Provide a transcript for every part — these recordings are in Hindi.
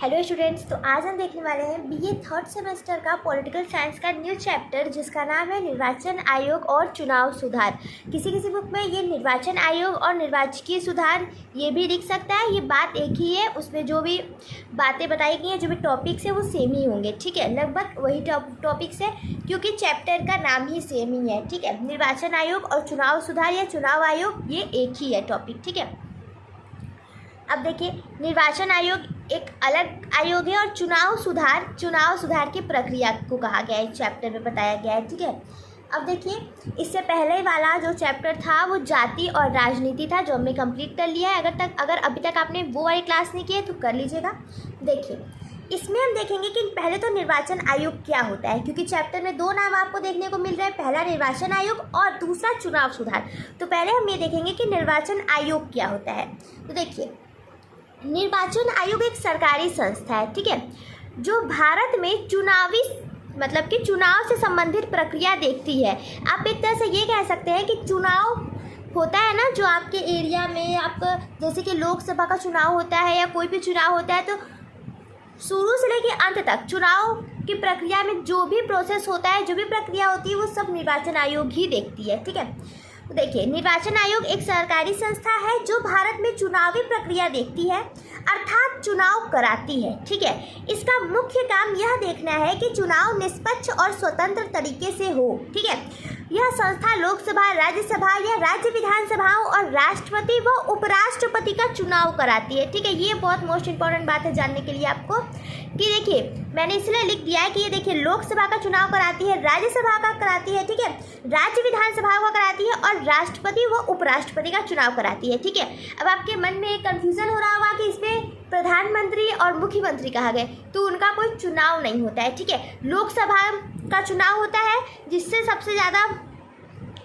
हेलो स्टूडेंट्स, तो आज हम देखने वाले हैं बीए थर्ड सेमेस्टर का पॉलिटिकल साइंस का न्यू चैप्टर जिसका नाम है निर्वाचन आयोग और चुनाव सुधार। किसी किसी बुक में ये निर्वाचन आयोग और निर्वाचकीय सुधार ये भी लिख सकता है। ये बात एक ही है, उसमें जो भी बातें बताई गई हैं, जो भी टॉपिक्स है वो सेम ही होंगे। ठीक है, लगभग वही टॉपिक्स है क्योंकि चैप्टर का नाम ही सेम ही है। ठीक है, निर्वाचन आयोग और चुनाव सुधार या चुनाव आयोग ये एक ही है टॉपिक। ठीक है, अब देखिए, निर्वाचन आयोग एक अलग आयोग है और चुनाव सुधार की प्रक्रिया को कहा गया है, इस चैप्टर में बताया गया है। ठीक है, अब देखिए, इससे पहले वाला जो चैप्टर था वो जाति और राजनीति था, जो हमने कंप्लीट कर लिया है। अगर अभी तक आपने वो वाली क्लास नहीं की है तो कर लीजिएगा। देखिए, इसमें हम देखेंगे कि पहले तो निर्वाचन आयोग क्या होता है, क्योंकि चैप्टर में दो नाम आपको देखने को मिल रहा है, पहला निर्वाचन आयोग और दूसरा चुनाव सुधार। तो पहले हम ये देखेंगे कि निर्वाचन आयोग क्या होता है। तो देखिए, निर्वाचन आयोग एक सरकारी संस्था है, ठीक है, जो भारत में चुनावी मतलब कि चुनाव से संबंधित प्रक्रिया देखती है। आप एक तरह से ये कह सकते हैं कि चुनाव होता है ना, जो आपके एरिया में आपका जैसे कि लोकसभा का चुनाव होता है या कोई भी चुनाव होता है, तो शुरू से लेकर अंत तक चुनाव की प्रक्रिया में जो भी प्रोसेस होता है, जो भी प्रक्रिया होती है, वो सब निर्वाचन आयोग ही देखती है। ठीक है, देखिए, निर्वाचन आयोग एक सरकारी संस्था है जो भारत में चुनावी प्रक्रिया देखती है, अर्थात चुनाव कराती है। ठीक है, इसका मुख्य काम यह देखना है कि चुनाव निष्पक्ष और स्वतंत्र तरीके से हो। ठीक है, यह संस्था लोकसभा, राज्यसभा या राज्य विधानसभाओं और राष्ट्रपति व उपराष्ट्रपति का चुनाव कराती है। ठीक है, ये बहुत मोस्ट इंपॉर्टेंट बात है जानने के लिए आपको कि देखिए, मैंने इसलिए लिख दिया है कि ये देखिए, लोकसभा का चुनाव कराती है, राज्यसभा का कराती है, ठीक है, राज्य विधानसभा का कराती है और राष्ट्रपति व उपराष्ट्रपति का चुनाव कराती है। ठीक है, अब आपके मन में एक कन्फ्यूजन हो रहा होगा कि इसमें प्रधानमंत्री और मुख्यमंत्री कहा गए, तो उनका कोई चुनाव नहीं होता है। ठीक है, लोकसभा का चुनाव होता है, जिससे सबसे ज़्यादा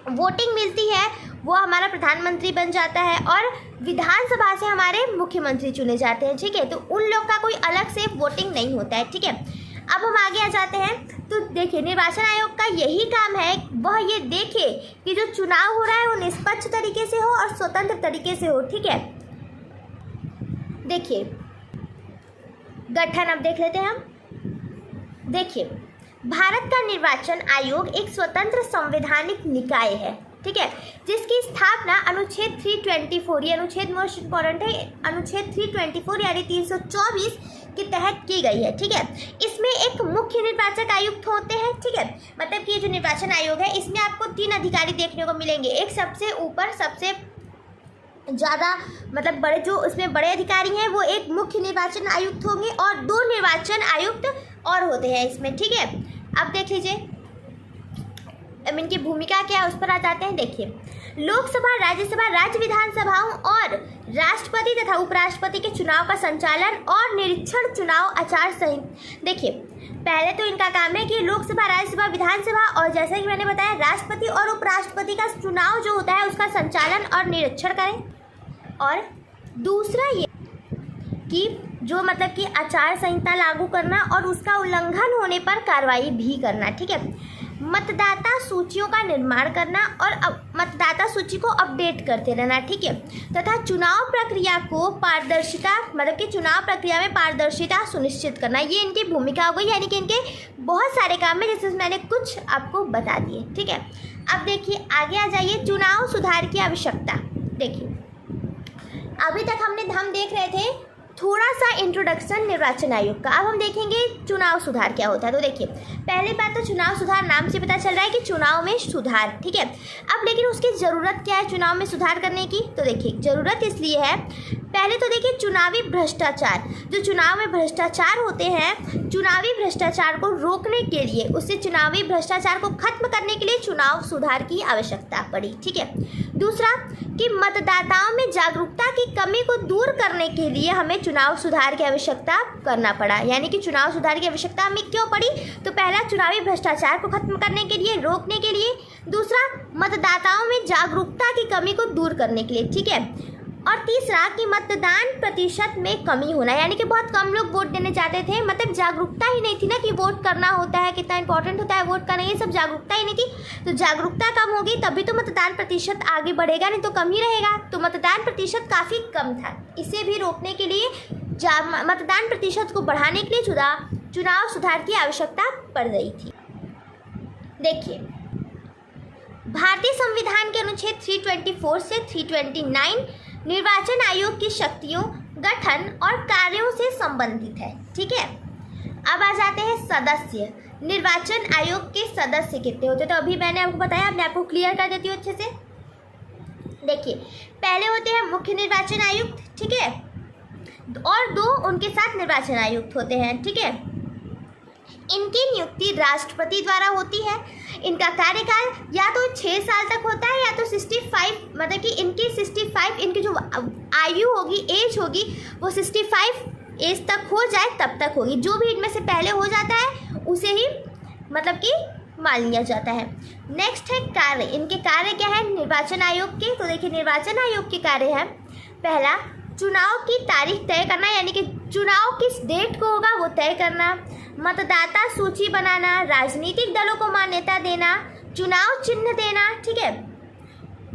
वोटिंग मिलती है वो हमारा प्रधानमंत्री बन जाता है और विधानसभा से हमारे मुख्यमंत्री चुने जाते हैं। ठीक है, तो उन लोग का कोई अलग से वोटिंग नहीं होता है। ठीक है, अब हम आगे आ जाते हैं। तो देखिए, निर्वाचन आयोग का यही काम है, वह ये देखे कि जो चुनाव हो रहा है वो निष्पक्ष तरीके से हो और स्वतंत्र तरीके से हो। ठीक है, देखिए, गठन अब देख लेते हैं हम। देखिए, भारत का निर्वाचन आयोग एक स्वतंत्र संवैधानिक निकाय है, ठीक है, जिसकी स्थापना अनुच्छेद 324, ये अनुच्छेद मोस्ट इम्पॉर्टेंट है, अनुच्छेद 324 यानी 324 के तहत की गई है। ठीक है, इसमें एक मुख्य निर्वाचक आयुक्त होते हैं। ठीक है, मतलब कि ये जो निर्वाचन आयोग है इसमें आपको 3 अधिकारी देखने को मिलेंगे। एक सबसे ऊपर सबसे ज़्यादा मतलब बड़े, जो उसमें बड़े अधिकारी हैं वो एक मुख्य निर्वाचन आयुक्त होंगे और 2 निर्वाचन आयुक्त और होते हैं इसमें। ठीक है, अब देख लीजिए इनकी भूमिका क्या है, उस पर आ जाते हैं। देखिए, लोकसभा, राज्यसभा, राज्य विधानसभाओं और राष्ट्रपति तथा उपराष्ट्रपति के चुनाव का संचालन और निरीक्षण चुनाव आचार संहिता। देखिए, पहले तो इनका काम है कि लोकसभा, राज्यसभा, विधानसभा और जैसा कि मैंने बताया राष्ट्रपति और उपराष्ट्रपति का चुनाव जो होता है उसका संचालन और निरीक्षण करें। और दूसरा ये कि जो मतलब कि आचार संहिता लागू करना और उसका उल्लंघन होने पर कार्रवाई भी करना। ठीक है, मतदाता सूचियों का निर्माण करना और मतदाता सूची को अपडेट करते रहना। ठीक है, तथा चुनाव प्रक्रिया को पारदर्शिता मतलब कि चुनाव प्रक्रिया में पारदर्शिता सुनिश्चित करना, ये इनकी भूमिका हो गई। यानी कि इनके बहुत सारे काम है, जैसे मैंने कुछ आपको बता दिए। ठीक है, अब देखिए, आगे आ जाइए, चुनाव सुधार की आवश्यकता। देखिए, अभी तक हम देख रहे थे थोड़ा सा इंट्रोडक्शन निर्वाचन आयोग का। अब हम देखेंगे चुनाव सुधार क्या होता है। तो देखिए, पहली बात तो चुनाव सुधार नाम से पता चल रहा है कि चुनाव में सुधार। ठीक है, अब लेकिन उसकी ज़रूरत क्या है चुनाव में सुधार करने की। तो देखिए, ज़रूरत इसलिए है, पहले तो देखिए, चुनावी भ्रष्टाचार, जो चुनाव में भ्रष्टाचार होते हैं, चुनावी भ्रष्टाचार को रोकने के लिए, उससे चुनावी भ्रष्टाचार को खत्म करने के लिए चुनाव सुधार की आवश्यकता पड़ी। ठीक है, दूसरा कि मतदाताओं में जागरूकता की कमी को दूर करने के लिए हमें चुनाव सुधार की आवश्यकता करना पड़ा। यानी कि चुनाव सुधार की आवश्यकता हमें क्यों पड़ी, तो पहला चुनावी भ्रष्टाचार को खत्म करने के लिए, रोकने के लिए, दूसरा मतदाताओं में जागरूकता की कमी को दूर करने के लिए। ठीक है, और तीसरा कि मतदान प्रतिशत में कमी होना, यानी कि बहुत कम लोग वोट देने जाते थे, मतलब जागरूकता ही नहीं थी ना कि वोट करना होता है, कितना इंपॉर्टेंट होता है वोट करना, ये सब जागरूकता ही नहीं थी। तो जागरूकता कम होगी तभी तो मतदान प्रतिशत आगे बढ़ेगा, नहीं तो कम ही रहेगा। तो मतदान प्रतिशत काफ़ी कम था, इसे भी रोकने के लिए मतदान प्रतिशत को बढ़ाने के लिए चुनाव सुधार की आवश्यकता पड़ रही थी। देखिए, भारतीय संविधान के अनुच्छेद 324 से 329 निर्वाचन आयोग की शक्तियों, गठन और कार्यों से संबंधित है। ठीक है, अब आ जाते हैं सदस्य। निर्वाचन आयोग के सदस्य कितने होते हैं? तो अभी मैंने आपको बताया, मैं आपको क्लियर कर देती हूँ अच्छे से। देखिए, पहले होते हैं मुख्य निर्वाचन आयुक्त, ठीक है, और 2 उनके साथ निर्वाचन आयुक्त होते हैं। ठीक है, इनकी नियुक्ति राष्ट्रपति द्वारा होती है। इनका कार्यकाल या तो 6 साल तक होता है या तो 65, मतलब कि इनकी 65, इनकी जो आयु होगी, एज होगी, वो 65 एज तक हो जाए तब तक होगी। जो भी इनमें से पहले हो जाता है उसे ही मतलब कि मान लिया जाता है। नेक्स्ट है कार्य। इनके कार्य क्या है निर्वाचन आयोग के? तो देखिए, निर्वाचन आयोग के कार्य है, पहला, चुनाव की तारीख तय करना, यानी कि चुनाव किस डेट को होगा वो तय करना, मतदाता सूची बनाना, राजनीतिक दलों को मान्यता देना, चुनाव चिन्ह देना, ठीक है,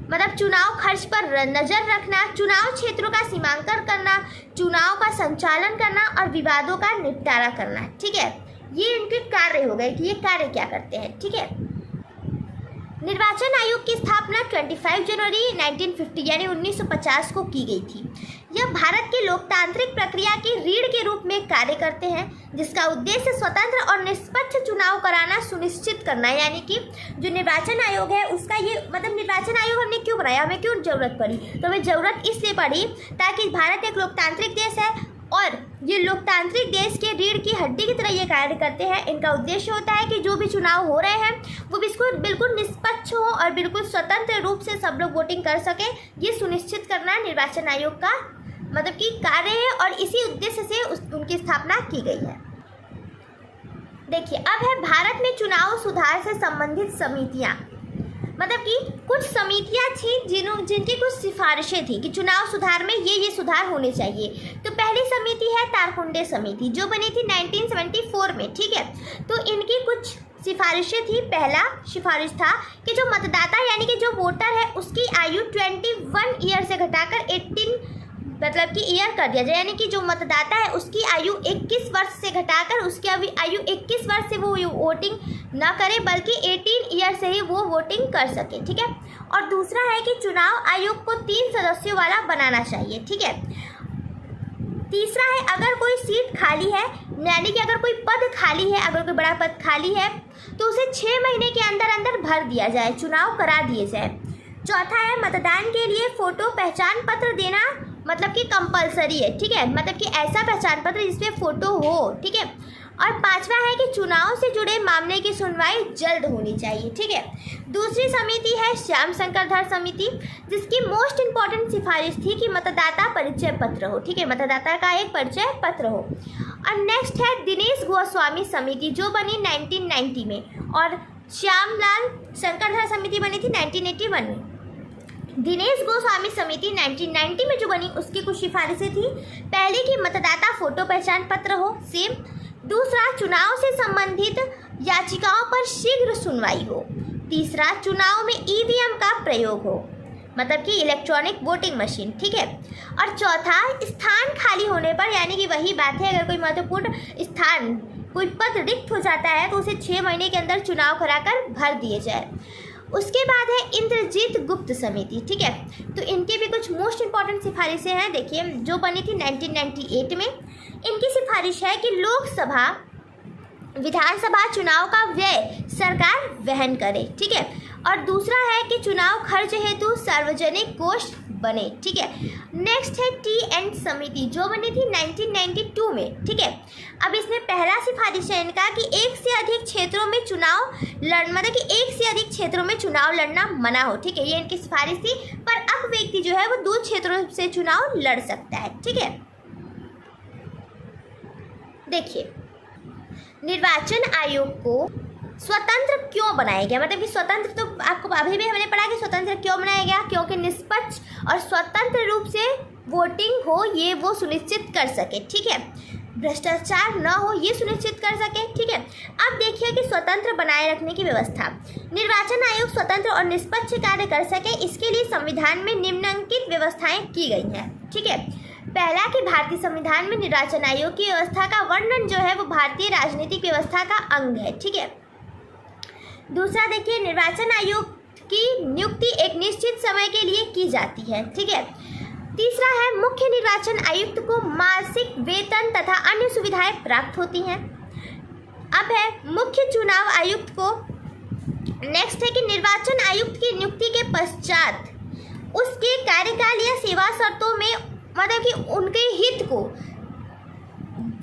मतलब चुनाव खर्च पर नज़र रखना, चुनाव क्षेत्रों का सीमांकन करना, चुनाव का संचालन करना और विवादों का निपटारा करना। ठीक है, ये इनके कार्य हो गए कि ये कार्य क्या करते हैं। ठीक है, निर्वाचन आयोग की स्थापना 25 जनवरी 1950 यानी 1950 को की गई थी। यह भारत की लोकतांत्रिक प्रक्रिया की रीढ़ के रूप में कार्य करते हैं, जिसका उद्देश्य स्वतंत्र और निष्पक्ष चुनाव कराना सुनिश्चित करना है। यानी कि जो निर्वाचन आयोग है उसका ये मतलब निर्वाचन आयोग हमने क्यों बनाया, हमें क्यों ज़रूरत पड़ी? तो हमें ज़रूरत इसलिए पड़ी ताकि भारत एक लोकतांत्रिक देश है और ये लोकतांत्रिक देश के रीढ़ की हड्डी की तरह ये कार्य करते हैं। इनका उद्देश्य होता है कि जो भी चुनाव हो रहे हैं वो बिल्कुल निष्पक्ष हो और बिल्कुल स्वतंत्र रूप से सब लोग वोटिंग कर सकें, ये सुनिश्चित करना निर्वाचन आयोग का मतलब कि कार्य है और इसी उद्देश्य से उनकी स्थापना की गई है। देखिए, अब है भारत में चुनाव सुधार से संबंधित समितियाँ। मतलब कि कुछ समितियाँ थी जिनकी कुछ सिफारिशें थी कि चुनाव सुधार में ये सुधार होने चाहिए। तो पहली समिति है तारकुंडे समिति, जो बनी थी 1974 में। ठीक है, तो इनकी कुछ सिफारिशें थी। पहला सिफारिश था कि जो मतदाता यानी कि जो वोटर है उसकी आयु 21 ईयर से घटाकर 18 मतलब कि ईयर कर दिया जाए, यानी कि जो मतदाता है उसकी आयु 21 वर्ष से घटाकर उसकी आयु 21 वर्ष से वो वोटिंग ना करे बल्कि 18 ईयर से ही वो वोटिंग कर सके। ठीक है, और दूसरा है कि चुनाव आयोग को 3 सदस्यों वाला बनाना चाहिए। ठीक है, तीसरा है अगर कोई सीट खाली है यानी कि अगर कोई पद खाली है, अगर कोई बड़ा पद खाली है तो उसे 6 महीने के अंदर अंदर भर दिया जाए, चुनाव करा दिए जाए। चौथा है मतदान के लिए फ़ोटो पहचान पत्र देना मतलब कि कंपलसरी है। ठीक है, मतलब कि ऐसा पहचान पत्र जिसमें फ़ोटो हो। ठीक है, और पांचवा है कि चुनाव से जुड़े मामले की सुनवाई जल्द होनी चाहिए। ठीक है, दूसरी समिति है श्याम शंकर धर समिति, जिसकी मोस्ट इम्पॉर्टेंट सिफारिश थी कि मतदाता परिचय पत्र हो। ठीक है, मतदाता का एक परिचय पत्र हो। और नेक्स्ट है दिनेश गोस्वामी समिति, जो बनी 1990 में, और श्यामलाल शंकर धर समिति बनी थी 1981 में। दिनेश गोस्वामी समिति 1990 में जो बनी उसकी कुछ सिफारिशें थी। पहले कि मतदाता फोटो पहचान पत्र हो, सेम। दूसरा, चुनाव से संबंधित याचिकाओं पर शीघ्र सुनवाई हो। तीसरा, चुनाव में ईवीएम का प्रयोग हो, मतलब कि इलेक्ट्रॉनिक वोटिंग मशीन। ठीक है, और चौथा, स्थान खाली होने पर, यानी कि वही बात है अगर कोई महत्वपूर्ण स्थान कोई पद रिक्त हो जाता है तो उसे 6 महीने के अंदर चुनाव कराकर भर दिए जाए। उसके बाद है इंद्रजीत गुप्त समिति। ठीक है, तो इनके भी कुछ मोस्ट इंपॉर्टेंट सिफारिशें हैं। देखिए, जो बनी थी 1998 में। इनकी सिफारिश है कि लोकसभा विधानसभा चुनाव का व्यय सरकार वहन करे। ठीक है, और दूसरा है कि चुनाव खर्च हेतु सार्वजनिक कोष बने। ठीक है, नेक्स्ट है टी एंड समिति, जो बनी थी 1992 में। ठीक है, अब इसमें पहला सिफारिश है इनका कि एक से अधिक क्षेत्रों में चुनाव मतलब कि एक से अधिक क्षेत्रों में चुनाव लड़ना मना हो। ठीक है, ये इनकी सिफारिश थी, पर अब व्यक्ति जो है वो 2 क्षेत्रों से चुनाव लड़ सकता है। ठीक है, देखिए, निर्वाचन आयोग को स्वतंत्र क्यों बनाया गया, मतलब कि स्वतंत्र तो आपको अभी भी हमने पढ़ा कि स्वतंत्र क्यों बनाया गया, क्योंकि निष्पक्ष और स्वतंत्र रूप से वोटिंग हो ये वो सुनिश्चित कर सके। ठीक है, भ्रष्टाचार न हो ये सुनिश्चित कर सके। ठीक है, अब देखिए कि स्वतंत्र बनाए रखने की व्यवस्था। निर्वाचन आयोग स्वतंत्र और निष्पक्ष कार्य कर सके, इसके लिए संविधान में निम्नलिखित व्यवस्थाएं की गई हैं। ठीक है, पहला कि भारतीय संविधान में निर्वाचन आयोग की व्यवस्था का वर्णन जो है वो भारतीय राजनीतिक व्यवस्था का अंग है। ठीक है। दूसरा देखिए, निर्वाचन आयोग की नियुक्ति एक निश्चित समय के लिए की जाती है। ठीक है। तीसरा है, मुख्य निर्वाचन आयुक्त को मासिक वेतन तथा अन्य सुविधाएं प्राप्त होती हैं। अब है मुख्य चुनाव आयुक्त को, नेक्स्ट है कि निर्वाचन आयुक्त की नियुक्ति के पश्चात उसके कार्यकाल या सेवा शर्तों में मतलब कि उनके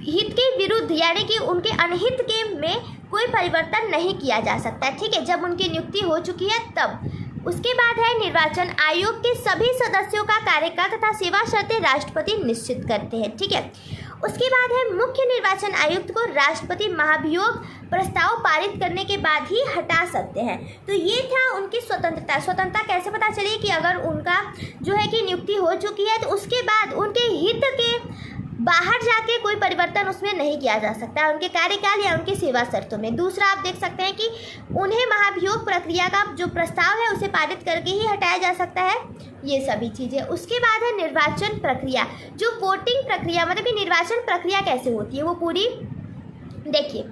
हित के विरुद्ध यानी कि उनके अनहित के में कोई परिवर्तन नहीं किया जा सकता। ठीक है, जब उनकी नियुक्ति हो चुकी है तब। उसके बाद है निर्वाचन आयोग के सभी सदस्यों का कार्यकाल तथा सेवा शर्तें राष्ट्रपति निश्चित करते हैं। ठीक है। उसके बाद है मुख्य निर्वाचन आयुक्त को राष्ट्रपति महाभियोग प्रस्ताव पारित करने के बाद ही हटा सकते हैं। तो ये था उनकी स्वतंत्रता। स्वतंत्रता कैसे पता चली कि अगर उनका जो है कि नियुक्ति हो चुकी है तो उसके बाद उनके हित के बाहर जाके कोई परिवर्तन उसमें नहीं किया जा सकता उनके कार्यकाल या उनकी सेवा शर्तों में। दूसरा आप देख सकते हैं कि उन्हें महाभियोग प्रक्रिया का जो प्रस्ताव है उसे पारित करके ही हटाया जा सकता है, ये सभी चीज़ें। उसके बाद है निर्वाचन प्रक्रिया, जो वोटिंग प्रक्रिया मतलब कि निर्वाचन प्रक्रिया कैसे होती है वो पूरी देखिए।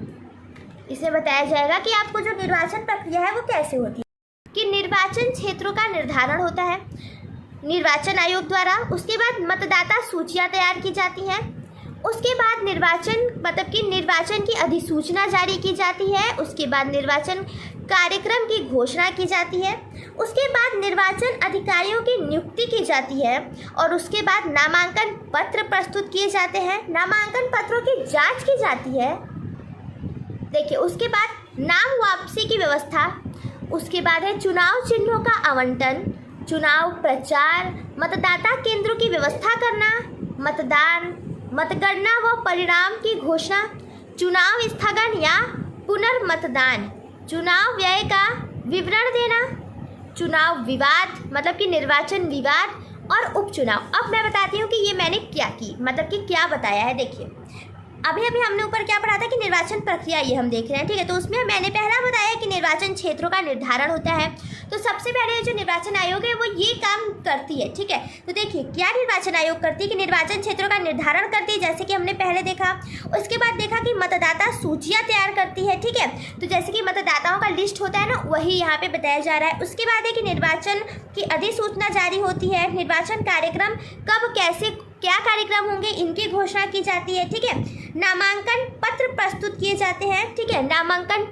इसमें बताया जाएगा कि आपको जो निर्वाचन प्रक्रिया है वो कैसे होती है। कि निर्वाचन क्षेत्रों का निर्धारण होता है निर्वाचन आयोग द्वारा। उसके बाद मतदाता सूचियां तैयार की जाती हैं। उसके बाद निर्वाचन मतलब कि निर्वाचन की अधिसूचना जारी की जाती है। उसके बाद निर्वाचन कार्यक्रम की घोषणा की जाती है। उसके बाद निर्वाचन अधिकारियों की नियुक्ति की जाती है और उसके बाद नामांकन पत्र प्रस्तुत किए जाते हैं। नामांकन पत्रों की जांच की जाती है। देखिए, उसके बाद नाम वापसी की व्यवस्था। उसके बाद है चुनाव चिन्हों का आवंटन, चुनाव प्रचार, मतदाता केंद्रों की व्यवस्था करना, मतदान, मतगणना व परिणाम की घोषणा, चुनाव स्थगन या पुनर्मतदान, चुनाव व्यय का विवरण देना, चुनाव विवाद मतलब कि निर्वाचन विवाद और उपचुनाव। अब मैं बताती हूँ कि ये मैंने क्या की मतलब कि क्या बताया है। देखिए, अभी हमने ऊपर क्या पढ़ा था कि निर्वाचन प्रक्रिया ये हम देख रहे हैं। ठीक है, तो उसमें मैंने पहला बताया कि निर्वाचन क्षेत्रों का निर्धारण होता है। तो सबसे पहले जो निर्वाचन आयोग है वो ये काम करती है। ठीक है, तो देखिए क्या निर्वाचन आयोग करती है कि निर्वाचन क्षेत्रों का निर्धारण करती है, जैसे कि हमने पहले देखा। उसके बाद देखा कि मतदाता सूचियाँ तैयार करती है। ठीक है, तो जैसे कि मतदाताओं का लिस्ट होता है ना, वही यहाँ पे बताया जा रहा है। उसके बाद है कि निर्वाचन की अधिसूचना जारी होती है। निर्वाचन कार्यक्रम कब कैसे क्या कार्यक्रम होंगे इनकी घोषणा की जाती है। ठीक है, नामांकन पत्र प्रस्तुत किए जाते हैं। ठीक है, नामांकन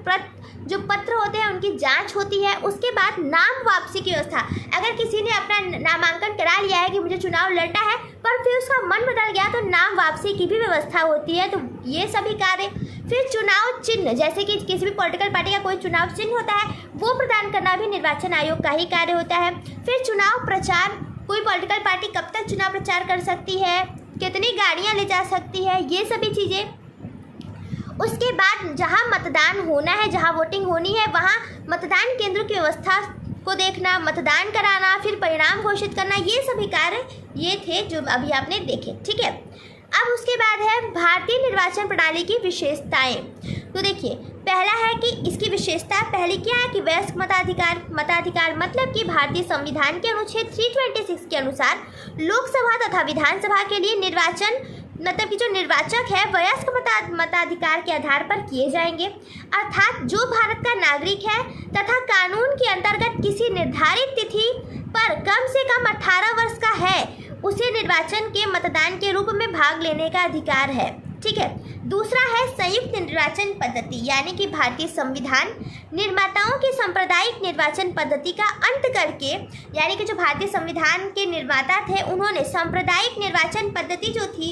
जो पत्र होते हैं उनकी जांच होती है। उसके बाद नाम वापसी की व्यवस्था। अगर किसी ने अपना नामांकन करा लिया है कि मुझे चुनाव लड़ना है पर फिर उसका मन बदल गया तो नाम वापसी की भी व्यवस्था होती है। तो ये सभी कार्य। फिर चुनाव चिन्ह, जैसे कि किसी भी पॉलिटिकल पार्टी का कोई चुनाव चिन्ह होता है वो प्रदान करना भी निर्वाचन आयोग का ही कार्य होता है। फिर चुनाव प्रचार, कोई पॉलिटिकल पार्टी कब तक चुनाव प्रचार कर सकती है, कितनी गाड़ियां ले जा सकती है, ये सभी चीज़ें। उसके बाद जहां मतदान होना है, जहां वोटिंग होनी है, वहां मतदान केंद्र की व्यवस्था को देखना, मतदान कराना, फिर परिणाम घोषित करना, ये सभी कार्य ये थे जो अभी आपने देखे। ठीक है, अब उसके बाद है भारतीय निर्वाचन प्रणाली की विशेषताएं। तो देखिए, पहला है कि इसकी विशेषता पहली क्या है कि वयस्क मताधिकार मतलब कि भारतीय संविधान के अनुच्छेद 326 के अनुसार लोकसभा तथा विधानसभा के लिए निर्वाचन मतलब कि जो निर्वाचक है वयस्क मताधिकार के आधार पर किए जाएंगे। अर्थात जो भारत का नागरिक है तथा कानून के अंतर्गत किसी निर्धारित तिथि पर कम से कम 18 वर्ष का है उसे निर्वाचन के मतदान के रूप में भाग लेने का अधिकार है। ठीक है, दूसरा है संयुक्त निर्वाचन पद्धति, यानी कि भारतीय संविधान निर्माताओं की सांप्रदायिक निर्वाचन पद्धति का अंत करके, यानी कि जो भारतीय संविधान के निर्माता थे उन्होंने सांप्रदायिक निर्वाचन पद्धति जो थी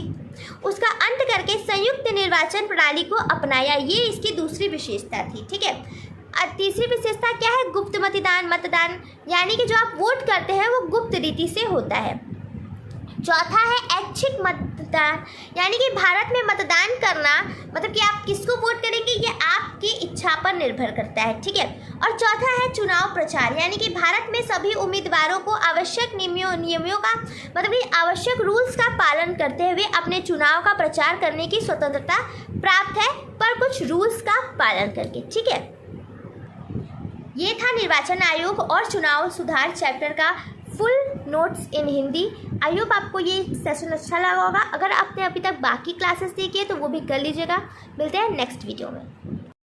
उसका अंत करके संयुक्त निर्वाचन प्रणाली को अपनाया। ये इसकी दूसरी विशेषता थी। ठीक है, और तीसरी विशेषता क्या है? गुप्त मतदान, यानी कि जो आप वोट करते हैं वो गुप्त रीति से होता है। चौथा है ऐच्छिक मतदान, यानी कि भारत में मतदान करना मतलब कि आप किसको वोट करेंगे ये आपकी इच्छा पर निर्भर करता है। ठीक है, और चौथा है चुनाव प्रचार, यानी कि भारत में सभी उम्मीदवारों को आवश्यक नियमों का मतलब कि आवश्यक रूल्स का पालन करते हुए अपने चुनाव का प्रचार करने की स्वतंत्रता प्राप्त है, पर कुछ रूल्स का पालन करके। ठीक है, ये था निर्वाचन आयोग और चुनाव सुधार चैप्टर का full notes in Hindi. I hope आपको ये सेशन अच्छा लगा होगा। अगर आपने अभी तक बाकी क्लासेस देखी है तो वो भी कर लीजिएगा। मिलते हैं नेक्स्ट वीडियो में।